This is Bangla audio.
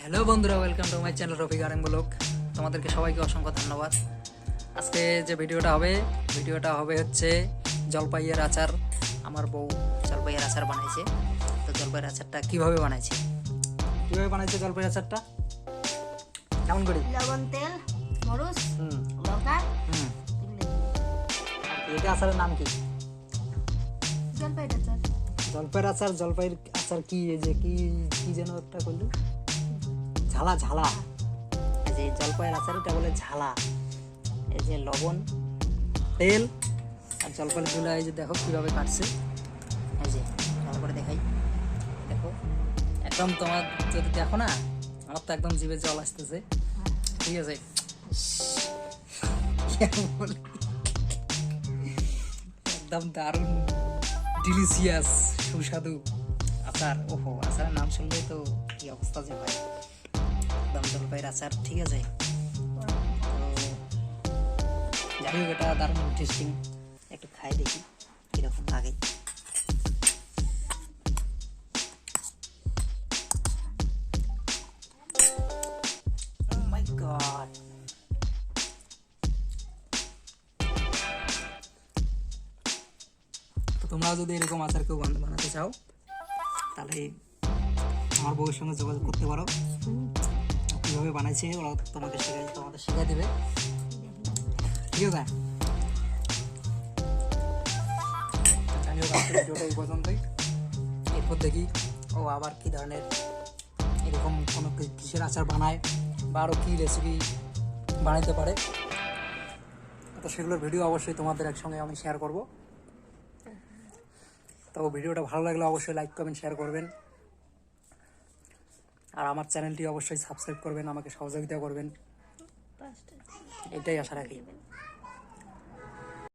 হ্যালো বন্ধুরা, welcome to my channel Rafiq Areng blog. তোমাদেরকে সবাইকে অসংখ্য ধন্যবাদ। আজকে যে ভিডিওটা হবে হচ্ছে জলপাইয়ের আচার। আমার বউ জলপাইয়ের আচার বানাইছে। তো জলপাইয়ের আচারটা কিভাবে বানাইছে জলপাইয়ের আচারটা কেমন করি? লবণ, তেল, মরিচ, হুম লঙ্কা, হুম এগুলো। এটা আচারের নাম কি? জলপাইয়ের আচার। জলপাইয়ের আচার কি এই যে কি কি যেন একটা করলি ঝালা ঝালা। এই যে জলপাইয়ের আচার এটা বলে ঝালা। এই যে লবণ, তেল আর জলপাইয়ের গুলা এই যে দেখো কিভাবে কাটছে। এই যে ভালো করে দেখাই, দেখো একদম তোমার যদি দেখো না, আমার তো একদম জিভে জল আসতেছে। ঠিক আছে, কেমন? একদম দারুণ ডিলিশিয়াস সুস্বাদু আচার। ওহো, আচারের নাম শুনলে তো কি অবস্থা যে হয়। একদম জলপাইয়ের আচার, ঠিক আছে। তো যাই হোক, এটা দারুণ ইন্টারেস্টিং। একটু খাই দেখি কিরকম লাগে। Oh my God! তো তোমরাও যদি এরকম আচার কেউ বানাতে চাও তাহলে আমার বউয়ের সঙ্গে যোগাযোগ করতে পারো। কীভাবে বানাইছে ওরা তোমাদের শেখাই দেবে, ঠিক আছে। যাই হোক, আজকের ভিডিওটা এই পর্যন্তই। এরপর দেখি ও আবার কী ধরনের এরকম কোনো কিসের আচার বানায় বা আরও কী রেসিপি বানাইতে পারে। তো সেগুলোর ভিডিও অবশ্যই তোমাদের একসঙ্গে আমি শেয়ার করব। তো ভিডিওটা ভালো লাগলে অবশ্যই লাইক কমেন্ট শেয়ার করবেন, আর আমার চ্যানেলটি অবশ্যই সাবস্ক্রাইব করবেন, আমাকে সহযোগিতা করবেন, এটাই আশা রাখি।